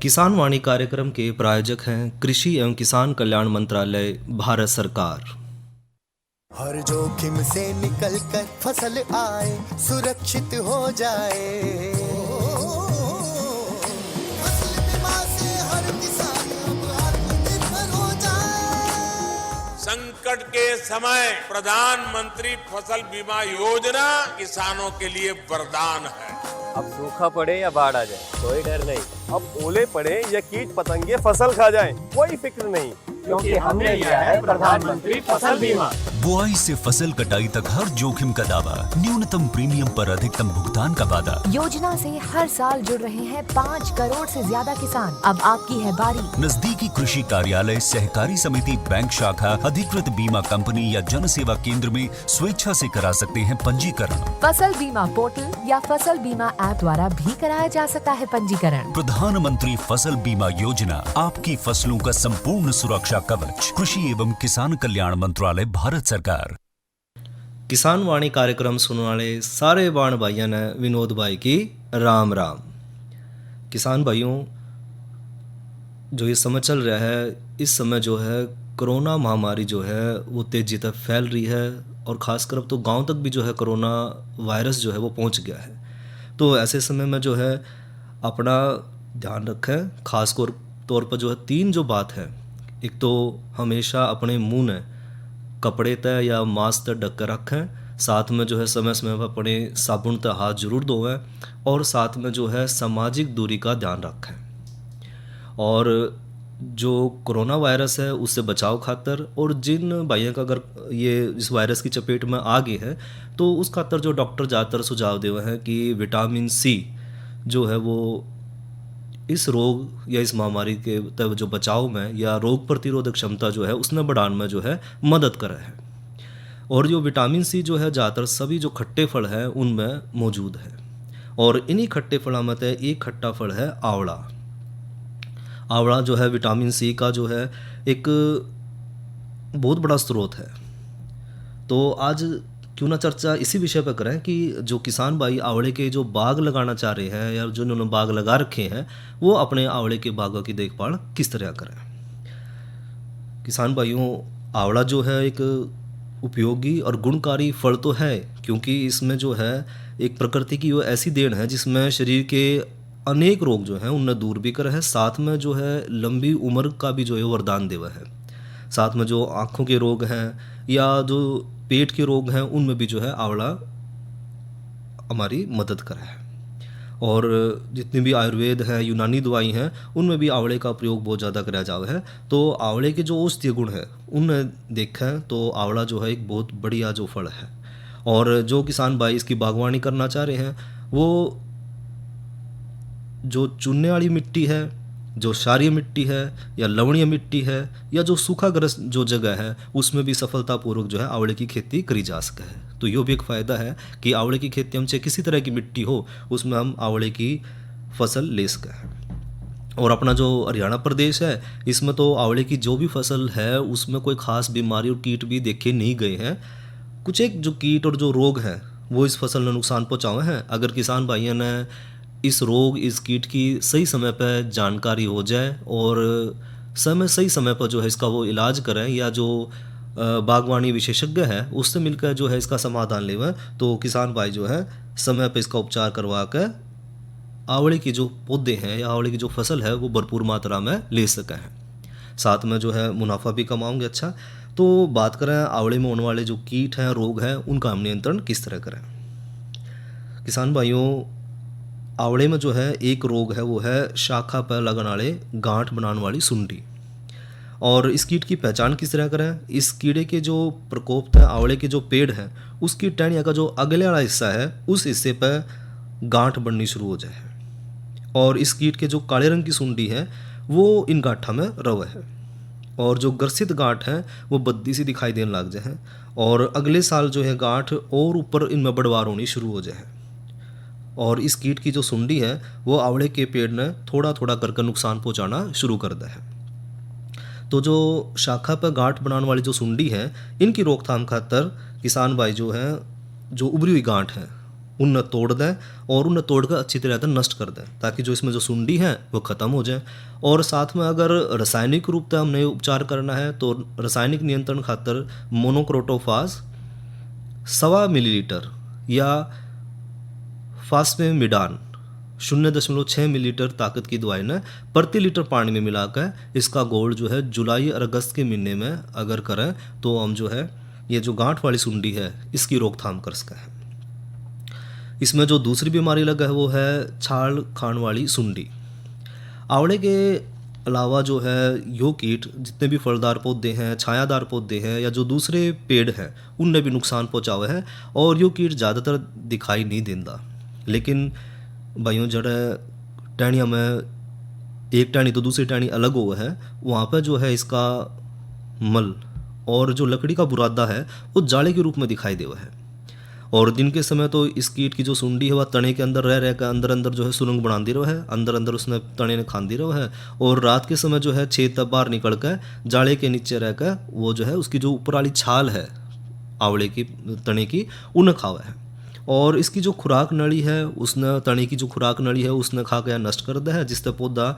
किसान वाणी कार्यक्रम के प्रायोजक हैं कृषि एवं किसान कल्याण मंत्रालय, भारत सरकार। हर जोखिम से निकल कर फसल आए, सुरक्षित हो जाए। फसल बीमा से हर किसान अब आत्मनिर्भर हो जाए। संकट के समय प्रधानमंत्री फसल बीमा योजना किसानों के लिए वरदान है। अब सूखा पड़े या बाढ़ आ जाए कोई डर नहीं। अब ओले पड़े या कीट पतंगे फसल खा जाए कोई फिक्र नहीं, क्योंकि हमने लिया है प्रधानमंत्री फसल बीमा। बुआई से फसल कटाई तक हर जोखिम का दावा, न्यूनतम प्रीमियम पर अधिकतम भुगतान का वादा। योजना से हर साल जुड़ रहे हैं 5 करोड़ से ज्यादा किसान। अब आपकी है बारी। नजदीकी कृषि कार्यालय, सहकारी समिति, बैंक शाखा, अधिकृत बीमा कंपनी या जन सेवा केंद्र में स्वेच्छा से करा सकते हैं पंजीकरण। फसल बीमा पोर्टल या फसल बीमा ऐप द्वारा भी कराया जा सकता है पंजीकरण। प्रधानमंत्री फसल बीमा योजना, आपकी फसलों का संपूर्ण सुरक्षा कवच। कृषि एवं किसान कल्याण मंत्रालय, भारत सरकार। किसान वाणी कार्यक्रम सुनने वाले सारे बाण भाइयों ने विनोद भाई की राम राम। किसान भाइयों, जो ये समय चल रहा है, इस समय जो है कोरोना महामारी जो है वो तेजी तक फैल रही है और ख़ासकर अब तो गांव तक भी जो है कोरोना वायरस जो है वो पहुंच गया है। तो ऐसे समय में जो है अपना ध्यान रखें। खास तौर पर जो है 3 जो बात है, एक तो हमेशा अपने मुंह ने कपड़े तय या मास्क तय ढक कर रखें। साथ में जो है समय समय पर अपने साबुन तय हाथ जरूर धोएं और साथ में जो है सामाजिक दूरी का ध्यान रखें। और जो कोरोना वायरस है उससे बचाव खातर और जिन भाइयों का अगर ये इस वायरस की चपेट में आ गई है तो उस खातर जो डॉक्टर ज़्यादातर सुझाव दे हैं कि विटामिन सी जो है वो इस रोग या इस महामारी के तब जो बचाव में या रोग प्रतिरोधक क्षमता जो है उसमें बढ़ाने में जो है मदद कर रहे हैं। और जो विटामिन सी जो है ज़्यादातर सभी जो खट्टे फल हैं उनमें मौजूद है। और इन्हीं खट्टे फलों में से एक खट्टा फल है आंवला। आंवला जो है विटामिन सी का जो है एक बहुत बड़ा स्रोत है। तो आज क्यों ना चर्चा इसी विषय पर करें कि जो किसान भाई आंवले के जो बाग लगाना चाह रहे हैं या जो उन्होंने बाग लगा रखे हैं वो अपने आंवले के बागों की देखभाल किस तरह करें। किसान भाइयों, आंवला जो है एक उपयोगी और गुणकारी फल तो है, क्योंकि इसमें जो है एक प्रकृति की वो ऐसी देन है जिसमें शरीर के अनेक रोग जो हैं उन्हें दूर भी कर है। साथ में जो है लंबी उम्र का भी जो है वरदान देवा है। साथ में जो आँखों के रोग हैं या जो पेट के रोग हैं उनमें भी जो है आंवला हमारी मदद कर है। और जितनी भी आयुर्वेद है, यूनानी दवाई हैं, उनमें भी आंवले का प्रयोग बहुत ज़्यादा कराया जाता है। तो आंवले के जो औषधीय गुण हैं उनमें देखें तो आंवला जो है एक बहुत बढ़िया जो फल है। और जो किसान भाई इसकी बागवानी करना चाह रहे हैं वो जो चुनने वाली मिट्टी है, जो क्षारीय मिट्टी है या लवणीय मिट्टी है या जो सूखाग्रस्त जो जगह है उसमें भी सफलतापूर्वक जो है आंवले की खेती करी जा सके है। तो ये भी एक फ़ायदा है कि आंवले की खेती हम चाहे किसी तरह की मिट्टी हो उसमें हम आंवले की फसल ले सकें। और अपना जो हरियाणा प्रदेश है इसमें तो आंवले की जो भी फसल है उसमें कोई ख़ास बीमारी और कीट भी देखे नहीं गए हैं। कुछ एक जो कीट और जो रोग हैं वो इस फसल में नुकसान पहुँचाए हैं। अगर किसान भाइयों ने इस रोग, इस कीट की सही समय पर जानकारी हो जाए और सही समय पर जो है इसका वो इलाज करें या जो बागवानी विशेषज्ञ है उससे मिलकर जो है इसका समाधान लेवें तो किसान भाई जो है समय पर इसका उपचार करवा कर आंवले की जो पौधे हैं या आंवले की जो फसल है वो भरपूर मात्रा में ले सकें हैं। साथ में जो है मुनाफा भी कमाओगे अच्छा। तो बात करें आंवले में होने वाले जो कीट हैं, रोग हैं, उनका हम नियंत्रण किस तरह करें। किसान भाइयों, आंवले में जो है एक रोग है वो है शाखा पर लगने वाले गांठ बनाने वाली सुंडी। और इस कीट की पहचान किस तरह करें। इस कीड़े के जो प्रकोप है आंवले के जो पेड़ हैं उसकी टहनिया का जो अगले वाला हिस्सा है उस हिस्से पर गांठ बननी शुरू हो जाए और इस कीट के जो काले रंग की सुंडी है वो इन गांठा में रवे है और जो ग्रसित गांठ है वो बद्दी सी दिखाई देने लग जाए और अगले साल जो है गांठ और ऊपर इनमें बढ़वार होनी शुरू हो जाए। और इस कीट की जो सुंडी है वो आंवले के पेड़ ने थोड़ा थोड़ा करके नुकसान पहुंचाना शुरू कर दिया है। तो जो शाखा पर गांठ बनाने वाली जो सुंडी है इनकी रोकथाम खातर किसान भाई जो है जो उभरी हुई गांठ है उन्हें तोड़ दें और उन्हें तोड़कर अच्छी तरह से नष्ट कर दें, ताकि जो इसमें जो सुंडी है वो ख़त्म हो जाए। और साथ में अगर रासायनिक रूप से हमने उपचार करना है तो रासायनिक नियंत्रण खातर मोनोक्रोटोफास 1.25 मिलीलीटर या फास्फेमिडान 0.6 मिलीलीटर ताकत की दवाई ने प्रति लीटर पानी में मिलाकर इसका घोल जो है जुलाई और अगस्त के महीने में अगर करें तो हम जो है ये जो गांठ वाली सुंडी है इसकी रोकथाम कर सकते हैं। इसमें जो दूसरी बीमारी लगा है वो है छाल खान वाली सुंडी। आंवले के अलावा जो है यो कीट जितने भी फलदार पौधे हैं, छायादार पौधे हैं या जो दूसरे पेड़ हैं उनने भी नुकसान पहुंचावे है और यो कीट ज़्यादातर दिखाई नहीं देता। लेकिन भाइयों जड़े टहनिया में एक टहनी तो दूसरी टहनी अलग हुआ है, वहाँ पर जो है इसका मल और जो लकड़ी का बुरादा है वो जाले के रूप में दिखाई देवा है। और दिन के समय तो इस कीट की जो सुंडी है वह तने के अंदर रह कर अंदर अंदर जो है सुरंग बनाती रहो है, अंदर अंदर उसने तने ने खांदी रहो है। और रात के समय जो है छेद तब बाहर निकल कर जाले के नीचे रहकर वो जो है उसकी जो ऊपर वाली छाल है आंवले की तने की उन्हें खावा है। और इसकी जो खुराक नली है उसने तने की जो खुराक नली है उसने खा कर नष्ट कर दिया है, जिससे पौधा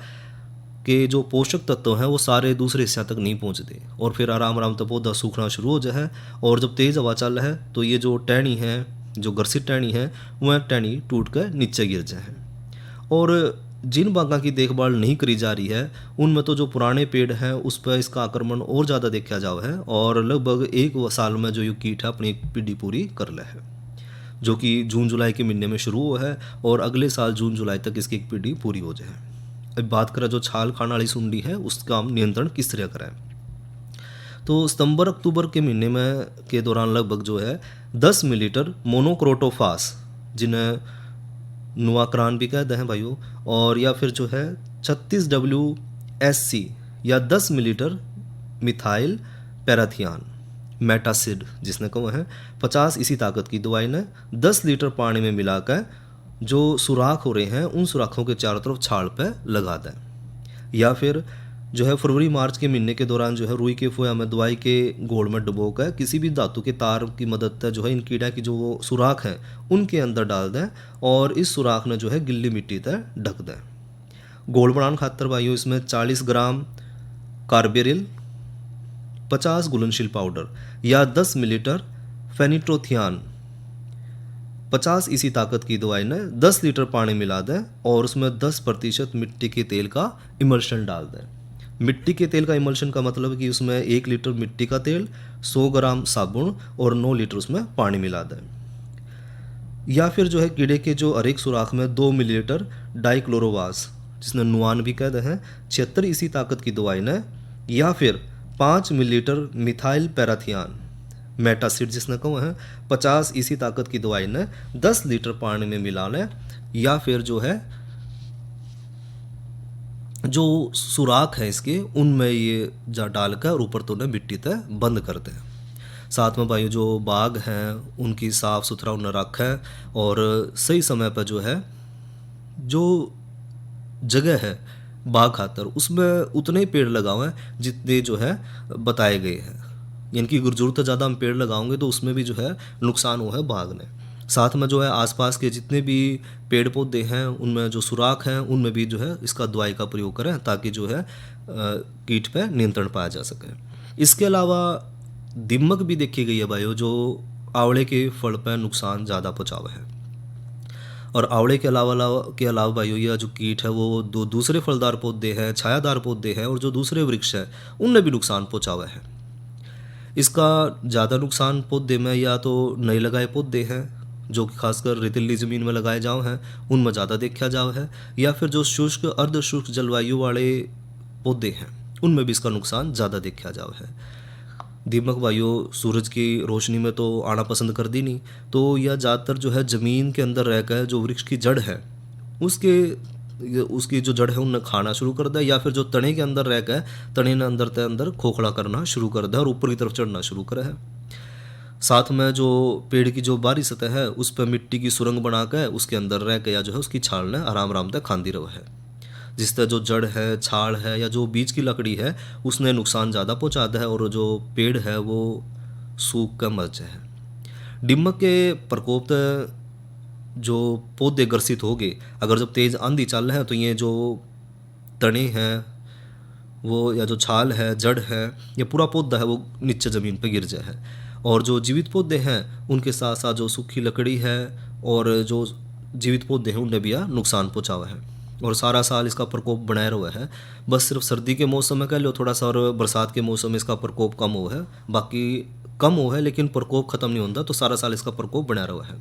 के जो पोषक तत्व हैं वो सारे दूसरे हिस्से तक नहीं पहुंचते और फिर आराम आराम तक पौधा सूखना शुरू हो जाए। और जब तेज़ हवा चल है तो ये जो टहनी है, जो ग्रसित टहनी है, वह टहनी टूट कर नीचे गिर जाए। और जिन बागों की देखभाल नहीं करी जा रही है उनमें तो जो पुराने पेड़ हैं उस पर इसका आक्रमण और ज़्यादा देखा जावा है और लगभग 1 साल में जो ये कीट है अपनी एक पीढ़ी पूरी कर ले है, जो कि जून जुलाई के महीने में शुरू हुआ है और अगले साल जून जुलाई तक इसकी एक पीढ़ी पूरी हो जाए। अब बात करें जो छाल खाने वाली सुंडी है उसका हम नियंत्रण किस तरह करें, तो सितंबर अक्टूबर के महीने में के दौरान लगभग जो है 10 मिलीलीटर मोनोक्रोटोफास, जिन्हें नुआक्रान भी कहते हैं भाइयों, और या फिर जो है 36WSC या 10 मिलीलीटर मिथाइल पैराथियान मेटासिड जिसने कहा है 50 इसी ताकत की दवाई ने 10 लीटर पानी में मिलाकर जो सुराख हो रहे हैं उन सुराखों के चारों तरफ छाल पे लगा दें। या फिर जो है फरवरी मार्च के महीने के दौरान जो है रुई के फोया में दवाई के घोल में डुबो कर किसी भी धातु के तार की मदद से जो है इन कीड़ा की जो सुराख हैं उनके अंदर डाल दें और इस सुराख में जो है गिल्ली मिट्टी तक ढक दें। घोल बनाने खातर भाइयों इसमें 40 ग्राम कार्बेरिल, 50 घुलनशील पाउडर या 10 मिलीलीटर फेनिट्रोथियान 50 इसी ताकत की दवाई ने 10 लीटर पानी मिला दें और उसमें 10% मिट्टी के तेल का इमल्शन डाल दें। मिट्टी के तेल का इमल्शन का मतलब है कि उसमें 1 लीटर मिट्टी का तेल, 100 ग्राम साबुन और 9 लीटर उसमें पानी मिला दें। या फिर जो है कीड़े के जो हर एक सुराख में 2 मिलीलीटर डाइक्लोरोवास, जिसने नुआन भी कहते हैं, 76 इसी ताकत की दवाई ने, या फिर 5 मिलीलीटर मिथाइल पैराथियान मेटासिड जिसने कहा है 50 इसी ताकत की दवाई ने 10 लीटर पानी में मिला लें। या फिर जो है जो सुराख है इसके उनमें ये जा डालकर ऊपर तो ने मिट्टी तक बंद कर दें। साथ में भाई जो बाग हैं उनकी साफ़ सुथरा उन्हें रखें और सही समय पर जो है जो जगह है बाग खातर उसमें उतने ही पेड़ लगावें जितने जो है बताए गए हैं। यानी कि अगर ज़रूरत ज़्यादा हम पेड़ लगाओगे तो उसमें भी जो है नुकसान हुआ है बाग ने। साथ में जो है आसपास के जितने भी पेड़ पौधे हैं उनमें जो सुराख हैं उनमें भी जो है इसका दवाई का प्रयोग करें ताकि जो है कीट पे नियंत्रण पाया जा सके। इसके अलावा दीमक भी देखी गई है भाइयों जो आंवले के फल पर नुकसान ज़्यादा पहुँचावा है। और आंवले के अलावा भाइयों यह जो कीट है वो दूसरे फलदार पौधे हैं, छायादार पौधे हैं और जो दूसरे वृक्ष हैं उनमें भी नुकसान पहुँचावा है। इसका ज़्यादा नुकसान पौधे में या तो नए लगाए पौधे हैं जो कि खासकर रेतीली ज़मीन में लगाए जाओ हैं उनमें ज़्यादा देखा जाओ है, या फिर जो शुष्क अर्ध शुष्क जलवायु वाले पौधे हैं उनमें भी इसका नुकसान ज़्यादा देखा जाओ है। दीमक वायु सूरज की रोशनी में तो आना पसंद कर दी नहीं, तो यह ज़्यादातर जो है ज़मीन के अंदर रहकर जो वृक्ष की जड़ है उसकी जो जड़ है उन्हें खाना शुरू कर दे, या फिर जो तने के अंदर रहकर तने ने अंदर खोखला करना शुरू कर दे और ऊपर की तरफ चढ़ना शुरू करे है। साथ में जो पेड़ की जो बाहरी सतह है उस पर मिट्टी की सुरंग बनाकर उसके अंदर रह के या जो है उसकी छाल ने आराम आराम तक खांदी रहो है, जिससे जो जड़ है, छाल है या जो बीज की लकड़ी है उसने नुकसान ज़्यादा पहुँचाता है और जो पेड़ है वो सूख कर मर जाए। दीमक के प्रकोप जो पौधे ग्रसित हो गए, अगर जब तेज़ आंधी चल रहा है तो ये जो तने हैं वो, या जो छाल है, जड़ है, या पूरा पौधा है वो नीचे ज़मीन पे गिर जाए है। और जो जीवित पौधे हैं उनके साथ साथ जो सूखी लकड़ी है और जो जीवित पौधे हैं उन्हें भी यह नुकसान पहुँचा हुआ है। और सारा साल इसका प्रकोप बनाए हुआ है। बस सिर्फ सर्दी के मौसम में कह लो थोड़ा सा, और बरसात के मौसम में इसका प्रकोप कम हुआ है, बाकी कम हुआ है लेकिन प्रकोप ख़त्म नहीं होता, तो सारा साल इसका प्रकोप बना हुआ है।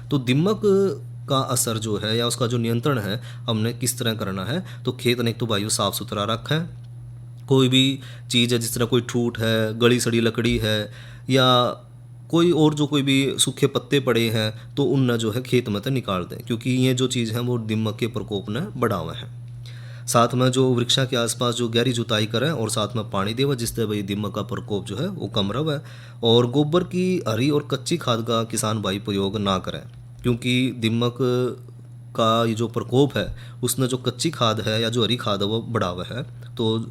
तो दीमक का असर जो है या उसका जो नियंत्रण है हमने किस तरह करना है, तो खेत ने एक तो भाइयों साफ़ सुथरा रखा है। कोई भी चीज़ है, जिस तरह कोई ठूठ है, गली सड़ी लकड़ी है, या कोई और जो कोई भी सूखे पत्ते पड़े हैं, तो उन जो है खेत में तो निकाल दें, क्योंकि ये जो चीज़ है वो दीमक के प्रकोप ने बढ़ा हुआ है। साथ में जो वृक्षा के आसपास जो गहरी जुताई करें और साथ में पानी देवा, जिससे भाई दीमक का प्रकोप जो है वो कम रहा है। और गोबर की हरी और कच्ची खाद का किसान भाई प्रयोग ना करें, क्योंकि दीमक का ये जो प्रकोप है उसने जो कच्ची खाद है या जो हरी खाद है वो बढ़ा हुआ है, तो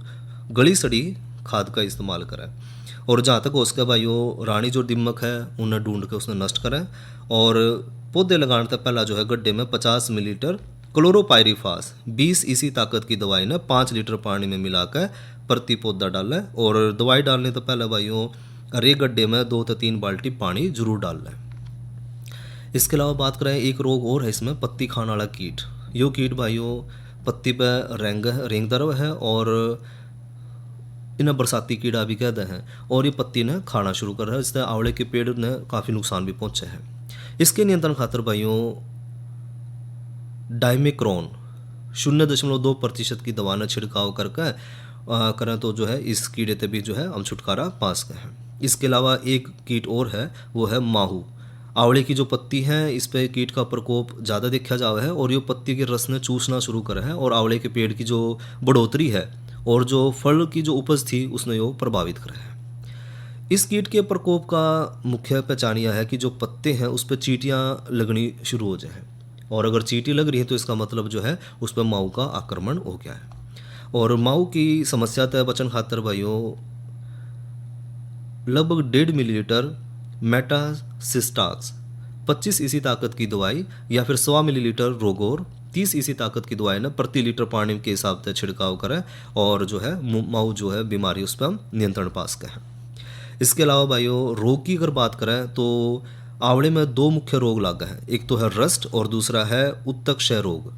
गली सड़ी खाद का इस्तेमाल करें। और जहाँ तक हो सके भाइयों, रानी जो दीमक है उन्हें ढूंढ के उसने नष्ट करें। और पौधे लगाने से पहला जो है गड्ढे में 50 मिलीलीटर क्लोरोपाइरीफास 20 इसी ताकत की दवाई ने 5 लीटर पानी में मिलाकर प्रति पौधा डालें। और दवाई डालने तो पहले भाइयों हर एक गड्ढे में 2 से 3 बाल्टी पानी जरूर डाल लें। इसके अलावा बात करें, एक रोग और है इसमें, पत्ती खाने वाला कीट। यो कीट भाइयों पत्ती पर रेंगदा रहा है और इन्हें बरसाती कीड़ा भी कहते हैं, और ये पत्ती ने खाना शुरू कर रहा है, इससे आंवले के पेड़ ने काफ़ी नुकसान भी पहुंचे हैं। इसके नियंत्रण खातर भाइयों डाइमेक्रोन 0.2% की दवा ने छिड़काव करके करें तो जो है इस कीड़े से भी जो है हम छुटकारा पा सकते हैं। इसके अलावा एक कीट और है, वो है माहू। आंवले की जो पत्ती है इस पे कीट का प्रकोप ज़्यादा देखा जावा है, और ये पत्ती के रस ने चूसना शुरू करा है और आंवले के पेड़ की जो बढ़ोतरी है और जो फल की जो उपज थी उसने यो प्रभावित करा है। इस कीट के प्रकोप का मुख्य पहचान यह है कि जो पत्ते हैं उस पर चींटियाँ लगनी शुरू हो जाए, और अगर चींटी लग रही है तो इसका मतलब जो है उस पर माऊ का आक्रमण हो गया है। और माऊ की समस्या तय बचन खातर भाइयों लगभग 1.5 मिलीलीटर मेटासिस्टाक्स 25 इसी ताकत की दवाई या फिर 100 मिलीलीटर रोगोर 30 इसी ताकत की दवाई ना प्रति लीटर पानी के हिसाब से छिड़काव करें, और जो है माऊ जो है बीमारी उस पर हम नियंत्रण पा सकते हैं। इसके अलावा भाइयों रोग की अगर बात करें तो आंवले में 2 मुख्य रोग लगा है, एक तो है रस्ट और दूसरा है उत्तक क्षय रोग।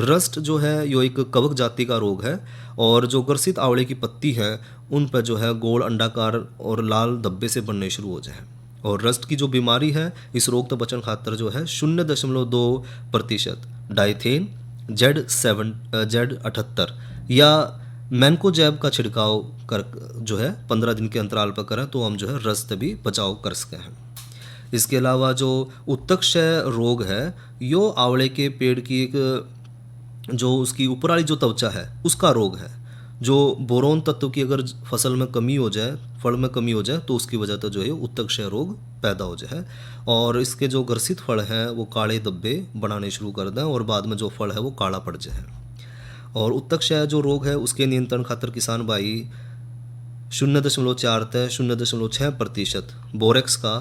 रस्ट जो है यो एक कवक जाति का रोग है, और जो ग्रसित आंवले की पत्ती है उन पर जो है गोल अंडाकार और लाल धब्बे से बनने शुरू हो जाए। और रस्ट की जो बीमारी है इस रोग से बचन खातर जो है 0.2% डाइथेन Z78 या मैनकोजैब का छिड़काव कर जो है 15 दिन के अंतराल पर करें तो हम जो है रस्ट भी बचाव कर सकते हैं। इसके अलावा जो उत्तक क्षय रोग है यो आंवले के पेड़ की एक जो उसकी ऊपर वाली जो त्वचा है उसका रोग है। जो बोरोन तत्व की अगर फसल में कमी हो जाए, फल में कमी हो जाए, तो उसकी वजह से जो है उत्तक क्षय रोग पैदा हो जाए, और इसके जो ग्रसित फल हैं वो काले धब्बे बनाने शुरू कर दें और बाद में जो फल है वो काला पड़ जाए। और उत्तक क्षय जो रोग है उसके नियंत्रण खातर किसान भाई 0.4 से 0.6% बोरेक्स का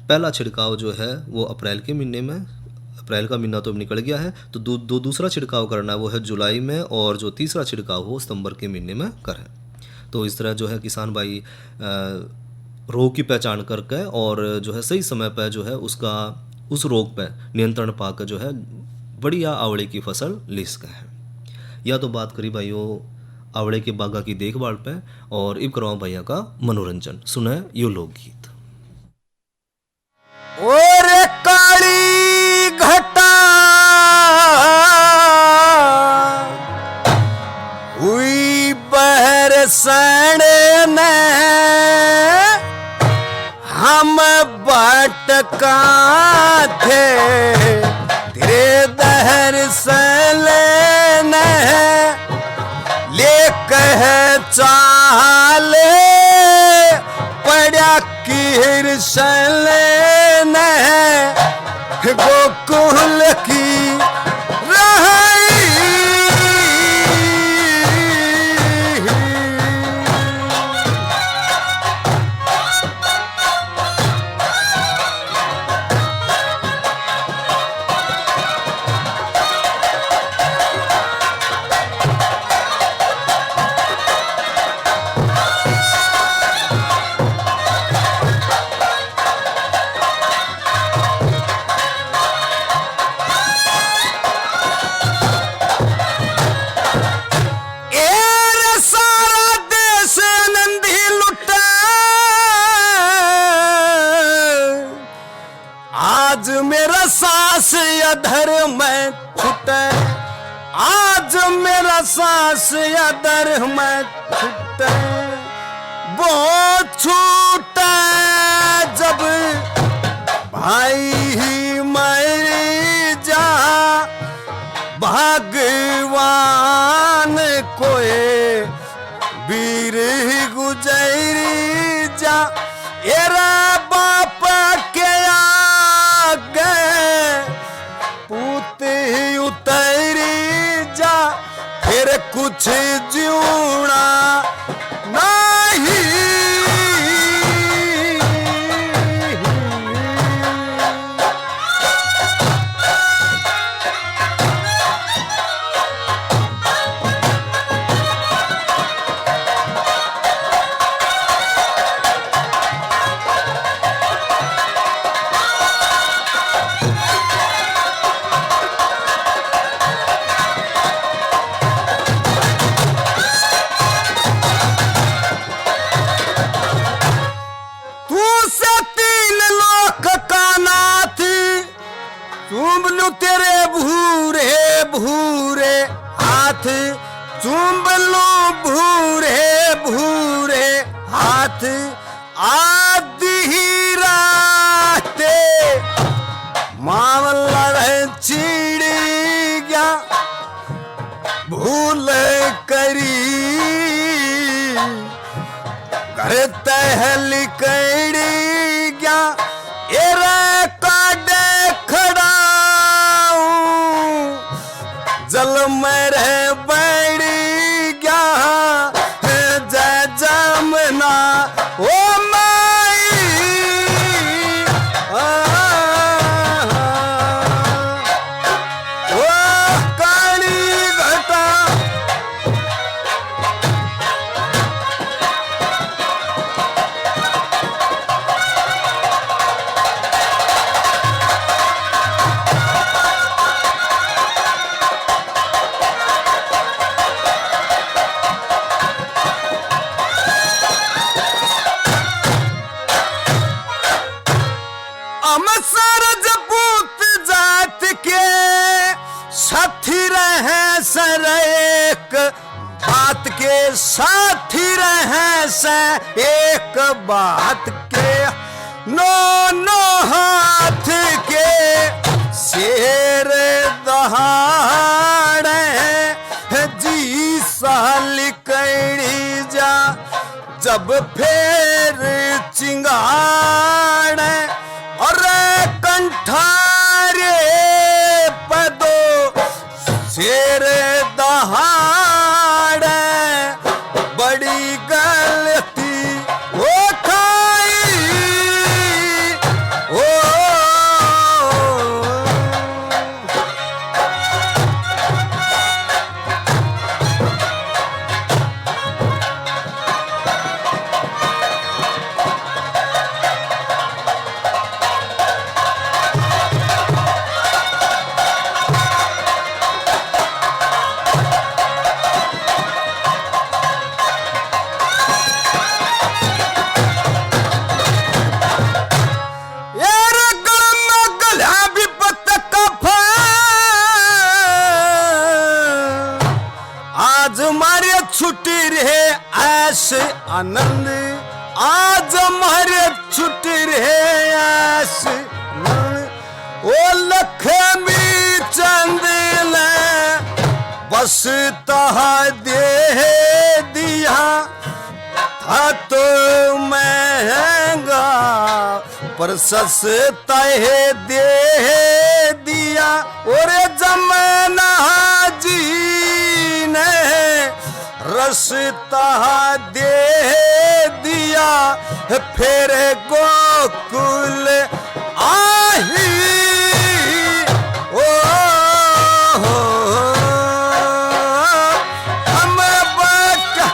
पहला छिड़काव जो है वो अप्रैल के महीने में, अप्रैल का महीना तो निकल गया है, तो दूसरा छिड़काव करना है वो है जुलाई में, और जो तीसरा छिड़काव हो सितंबर के महीने में करें। तो इस तरह जो है किसान भाई रोग की पहचान करके और जो है सही समय पर जो है उसका उस रोग पर नियंत्रण पाकर जो है बढ़िया आंवले की फसल ले सकते हैं। या तो बात करी भाइयों आंवले के बागा की देखभाल पे, और इब करवाओ भैया का मनोरंजन, सुने यो लोकगीत। और काली घटा हुई बहर सण ने हम भटका थे तेरे दहर सले ने ले कह चाले पड़ा की सले गोकुल की रहाई अधर में छूटे, आज मेरा सांस अधर में छूटे, वो छूटे जब भाई ही मर जा, भगवान कोई वीर गुजरी जा, एरा बाप के आगे पूत उतरी जा, फिर कुछ जीना नहीं। तेरे भूरे भूरे हाथ चूम लो, भूरे भूरे हाथ, आधी ही राते मामला चिड़ गया, भूल करी घर तहल कर गया, एरा काडे खड़ा जल में रह बैठ गया, जय जमुना ओ माई, ओ काली घटा। सरजपूत जात के साथी रहे सर, एक बात के साथी रहे से एक बात के, नो नो हाथ के शेर दहाड़े, जी साल कड़ी जा जब फिर चिंगाड़े, और कंठारे पदो शेर दहाड़े, बड़ी गलती वो खाई ओ। आज मारे छुट्टी रहे ऐश आनंद, आज मारे छुट्टी रहे ऐश आनंद, ओ लक्ष्मी चंद ने बस तहा दे दिया था तो महंगा, पर सस्ता दे दिया, और जमाना जी ने रसता दे दिया, फिर गोकुल आही ओ हम बचा।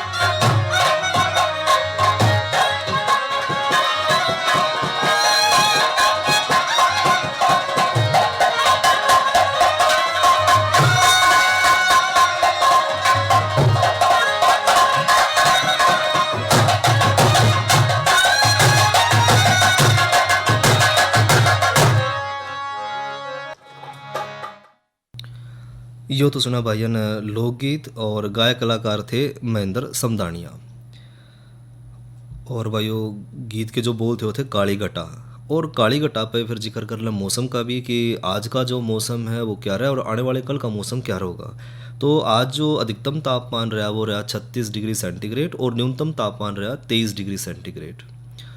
यो तो सुना भाईयन लोकगीत और गायक कलाकार थे महेंद्र समदानिया। और भाइयों गीत के जो बोल थे वो थे काली घटा। और काली घटा पे फिर जिक्र कर लें मौसम का भी कि आज का जो मौसम है वो क्या रहा है और आने वाले कल का मौसम क्या होगा। तो आज जो अधिकतम तापमान रहा वो रहा 36 डिग्री सेंटीग्रेड और न्यूनतम तापमान रहा 23 डिग्री सेंटीग्रेड।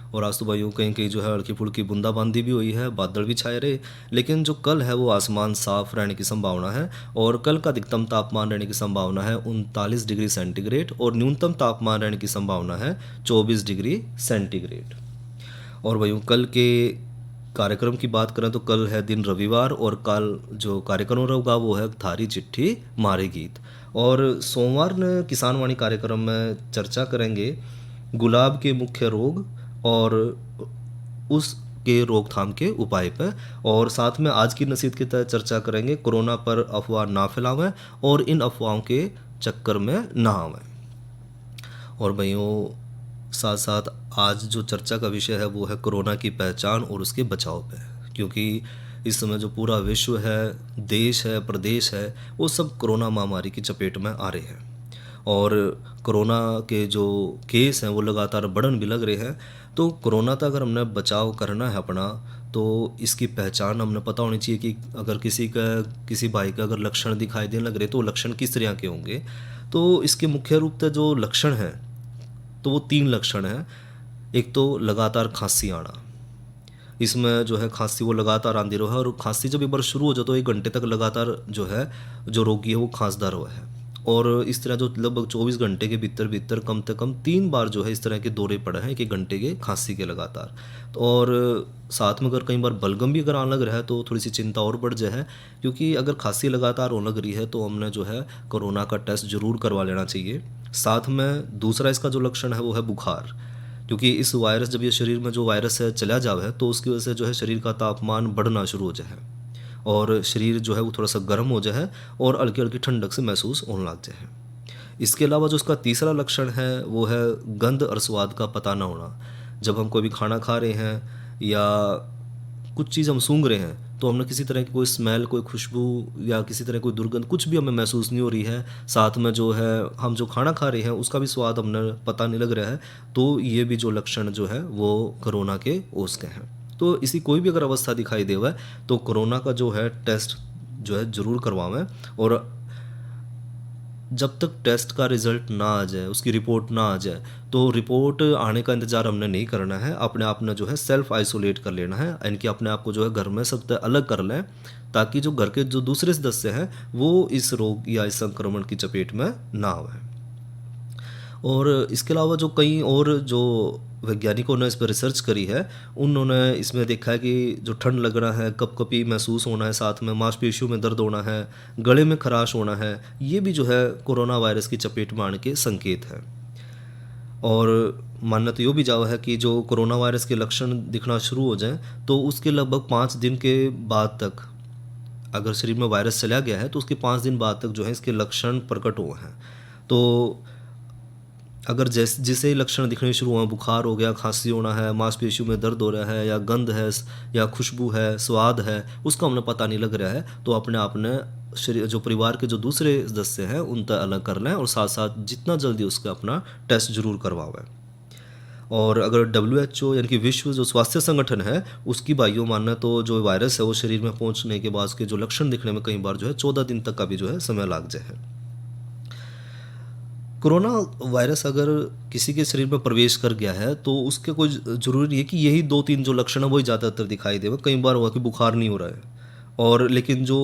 और आज तो भाइयों कहीं कहीं जो है हल्की फुल्की बूंदाबांदी भी हुई है, बादल भी छाए रहे, लेकिन जो कल है वो आसमान साफ रहने की संभावना है। और कल का अधिकतम तापमान रहने की संभावना है 39 डिग्री सेंटीग्रेड और न्यूनतम तापमान रहने की संभावना है 24 डिग्री सेंटीग्रेड। और भाइयों कल के कार्यक्रम की बात करें तो कल है दिन रविवार और कल जो कार्यक्रम होगा वो है थारी चिट्ठी मारे गीत। और सोमवार ने किसान वाणी कार्यक्रम में चर्चा करेंगे गुलाब के मुख्य रोग और उसके रोकथाम के उपाय पर। और साथ में आज की नसीहत के तहत चर्चा करेंगे कोरोना पर अफवाह ना फैलावें और इन अफवाहों के चक्कर में ना आवें। और भाइयों साथ साथ आज जो चर्चा का विषय है वो है कोरोना की पहचान और उसके बचाव पे, क्योंकि इस समय जो पूरा विश्व है, देश है, प्रदेश है, वो सब कोरोना महामारी की चपेट में आ रहे हैं। और कोरोना के जो केस हैं वो लगातार बढ़न भी लग रहे हैं। तो कोरोना तक अगर हमने बचाव करना है अपना तो इसकी पहचान हमने पता होनी चाहिए कि अगर किसी भाई का अगर लक्षण दिखाई देने लग रहे तो लक्षण किस तरह के होंगे। तो इसके मुख्य रूप से जो लक्षण हैं तो वो 3 लक्षण हैं। एक तो लगातार खांसी आना, इसमें जो है खांसी वो लगातार आंदी रहा है और खांसी जब एक बार शुरू हो जाए तो 1 घंटे तक लगातार जो है जो रोगी है वो खांसदा रहा है। और इस तरह जो लगभग 24 घंटे के भीतर कम से कम 3 बार जो है इस तरह के दौरे पड़े हैं 1 घंटे के खांसी के लगातार। और साथ में अगर कई बार बलगम भी अगर आने लग रहा है तो थोड़ी सी चिंता और बढ़ जाए है, क्योंकि अगर खांसी लगातार होने लग रही है तो हमने जो है कोरोना का टेस्ट जरूर करवा लेना चाहिए। साथ में दूसरा इसका जो लक्षण है वो है बुखार, क्योंकि इस वायरस जब ये शरीर में जो वायरस है चला जावे तो उसकी वजह से जो है शरीर का तापमान बढ़ना शुरू हो जाए और शरीर जो है वो थोड़ा सा गर्म हो जाए और हल्की हल्की ठंडक से महसूस होने लग जाए। इसके अलावा जो उसका तीसरा लक्षण है वो है गंध और स्वाद का पता ना होना। जब हम कोई भी खाना खा रहे हैं या कुछ चीज़ हम सूंघ रहे हैं तो हमने किसी तरह की कोई स्मेल, कोई खुशबू या किसी तरह कोई दुर्गंध कुछ भी हमें महसूस नहीं हो रही है। साथ में जो है हम जो खाना खा रहे हैं उसका भी स्वाद हमने पता नहीं लग रहा है। तो ये भी जो लक्षण जो है वो कोरोना के उसके हैं। तो इसी कोई भी अगर अवस्था दिखाई दे हुआ है तो कोरोना का जो है टेस्ट जो है ज़रूर करवाएं। और जब तक टेस्ट का रिज़ल्ट ना आ जाए, उसकी रिपोर्ट ना आ जाए, तो रिपोर्ट आने का इंतज़ार हमने नहीं करना है। अपने आप ने जो है सेल्फ आइसोलेट कर लेना है, यानी कि अपने आप को जो है घर में सबसे अलग कर लें ताकि जो घर के जो दूसरे सदस्य हैं वो इस रोग या इस संक्रमण की चपेट में ना आए। और इसके अलावा जो कई और जो वैज्ञानिकों ने इस पर रिसर्च करी है उन्होंने इसमें देखा है कि जो ठंड लगना है, कपकपी महसूस होना है, साथ में मांसपेशियों में दर्द होना है, गले में खराश होना है, ये भी जो है कोरोना वायरस की चपेट में आने के संकेत हैं। और मानना तो ये भी जावा है कि जो कोरोना वायरस के लक्षण दिखना शुरू हो जाएं तो उसके लगभग 5 दिन के बाद तक, अगर शरीर में वायरस चला गया है तो उसके 5 दिन बाद तक जो है इसके लक्षण प्रकट हुए हैं। तो अगर जिसे लक्षण दिखने शुरू हुए, बुखार हो गया, खांसी होना है, मांसपेशियों में दर्द हो रहा है, या गंध है, या खुशबू है, स्वाद है, उसका हमने पता नहीं लग रहा है, तो अपने आप ने शरीर जो परिवार के जो दूसरे सदस्य हैं उन तक अलग कर लें और साथ साथ जितना जल्दी उसका अपना टेस्ट जरूर करवाएं। और अगर WHO यानी कि विश्व जो स्वास्थ्य संगठन है उसकी भाइयों मानना तो जो वायरस है वो शरीर में पहुंचने के बाद उसके जो लक्षण दिखने में कई बार जो है 14 दिन तक का भी जो है समय लग जाए। कोरोना वायरस अगर किसी के शरीर में प्रवेश कर गया है तो उसके कोई ज़रूरी नहीं है कि यही 2-3 जो लक्षण है वही ज़्यादातर दिखाई दे। कई बार हुआ कि बुखार नहीं हो रहा है और लेकिन जो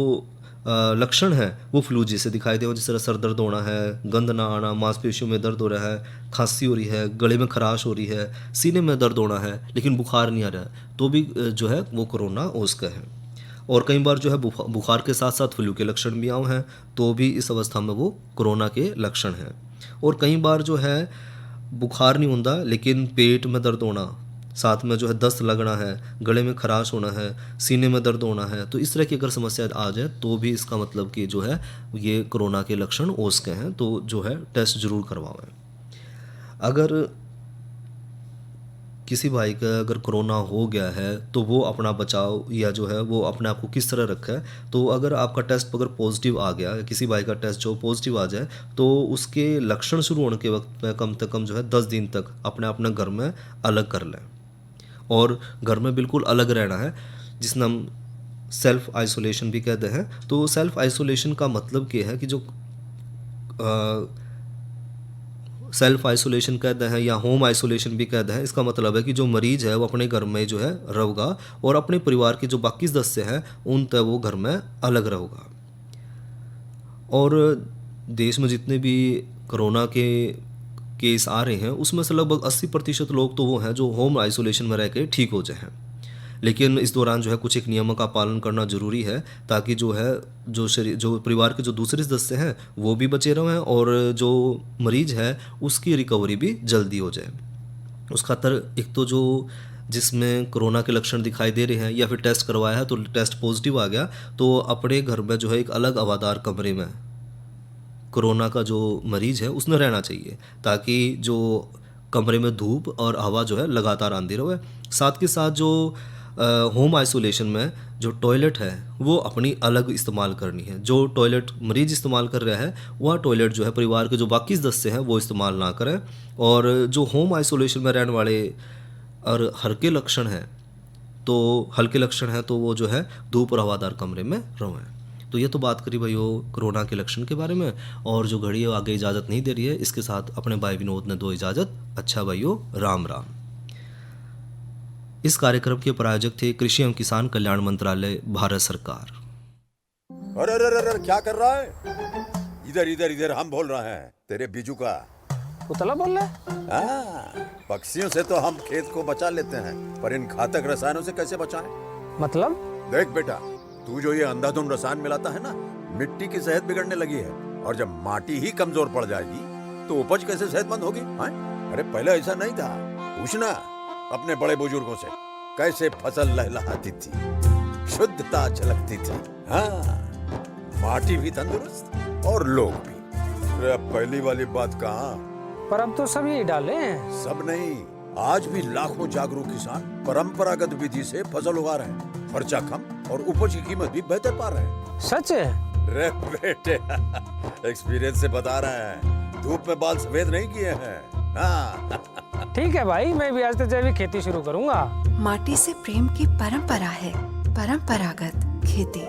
लक्षण है वो फ्लू जैसे दिखाई दे, जिस तरह सर दर्द होना है, गंध ना आना, मांसपेशियों में दर्द हो रहा है, खांसी हो रही है, गले में खराश हो रही है, सीने में दर्द होना है लेकिन बुखार नहीं आ रहा है, तो भी जो है वो कोरोना उसका है। और कई बार जो है बुखार के साथ साथ फ्लू के लक्षण भी आए हैं तो भी इस अवस्था में वो कोरोना के लक्षण हैं। और कई बार जो है बुखार नहीं होता लेकिन पेट में दर्द होना, साथ में जो है दस्त लगना है, गले में खराश होना है, सीने में दर्द होना है, तो इस तरह की अगर समस्या आ जाए तो भी इसका मतलब कि जो है ये कोरोना के लक्षण उसके हैं, तो जो है टेस्ट जरूर करवाएं। अगर किसी भाई का अगर कोरोना हो गया है तो वो अपना बचाव या जो है वो अपने आप को किस तरह रखे। तो अगर आपका टेस्ट अगर पॉजिटिव आ गया, किसी भाई का टेस्ट जो पॉजिटिव आ जाए, तो उसके लक्षण शुरू होने के वक्त में कम से कम जो है 10 दिन तक अपने घर में अलग कर लें, और घर में बिल्कुल अलग रहना है, जिसमें हम सेल्फ आइसोलेशन भी कहते हैं। तो सेल्फ आइसोलेशन का मतलब क्या है कि जो सेल्फ आइसोलेशन कहते हैं या होम आइसोलेशन भी कहते हैं, इसका मतलब है कि जो मरीज है वो अपने घर में जो है रहेगा और अपने परिवार के जो बाकी सदस्य हैं उन तक वो घर में अलग रहेगा। और देश में जितने भी कोरोना के केस आ रहे हैं उसमें से लगभग 80% लोग तो वो हैं जो होम आइसोलेशन में रह के ठीक हो जाए हैं। लेकिन इस दौरान जो है कुछ एक नियमों का पालन करना ज़रूरी है, ताकि जो है जो परिवार के जो दूसरे सदस्य हैं वो भी बचे रहें और जो मरीज है उसकी रिकवरी भी जल्दी हो जाए। उस खातर एक तो जो जिसमें कोरोना के लक्षण दिखाई दे रहे हैं या फिर टेस्ट करवाया है तो टेस्ट पॉजिटिव आ गया, तो अपने घर में जो है एक अलग हवादार कमरे में कोरोना का जो मरीज है उसने रहना चाहिए, ताकि जो कमरे में धूप और हवा जो है लगातार आती रहे। साथ के साथ जो होम आइसोलेशन में जो टॉयलेट है वो अपनी अलग इस्तेमाल करनी है। जो टॉयलेट मरीज इस्तेमाल कर रहा है वह टॉयलेट जो है परिवार के जो बाकी सदस्य हैं वो इस्तेमाल ना करें। और जो होम आइसोलेशन में रहने वाले और हल्के लक्षण हैं तो वो जो है धूप और हवादार कमरे में रहें। तो ये तो बात करी भाइयों कोरोना के लक्षण के बारे में, और जो घड़ी है आगे इजाज़त नहीं दे रही है। इसके साथ अपने भाई विनोद ने दो इजाज़त। अच्छा भाइयों, राम राम। इस कार्यक्रम के प्रायोजक थे कृषि एवं किसान कल्याण मंत्रालय, भारत सरकार। अरे अरे अरे क्या कर रहा है? इधर इधर इधर हम बोल रहे हैं तेरे बीजू का। पुतला बोल रहा है? हाँ, पक्षियों से तो हम खेत को बचा लेते हैं, पर इन घातक रसायनों से कैसे बचाएं? मतलब? देख बेटा, तू जो ये अंधाधुंध रसायन मिलाता है ना, मिट्टी की सेहत बिगड़ने लगी है। और जब माटी ही कमजोर पड़ जाएगी तो उपज कैसे सेहतमंद होगी? अरे पहले ऐसा नहीं था। पूछना अपने बड़े बुजुर्गों से, कैसे फसल लहलहाती थी, शुद्धता झलकती थी। हाँ, माटी भी तंदुरुस्त और लोग भी। अरे अब पहली वाली बात कहाँ? पर अब तो सब यही डाले हैं। सब नहीं, आज भी लाखों जागरूक किसान परंपरागत विधि से फसल उगा रहे हैं। खर्चा कम और उपज की कीमत भी बेहतर पा रहे हैं। सच है? रे बेटे, एक्सपीरियंस से बता रहे हैं, धूप में बाल सफेद नहीं किए हैं। हाँ। ठीक है भाई, मैं भी आज से जैविक खेती शुरू करूंगा। माटी से प्रेम की परंपरा है, परंपरागत खेती।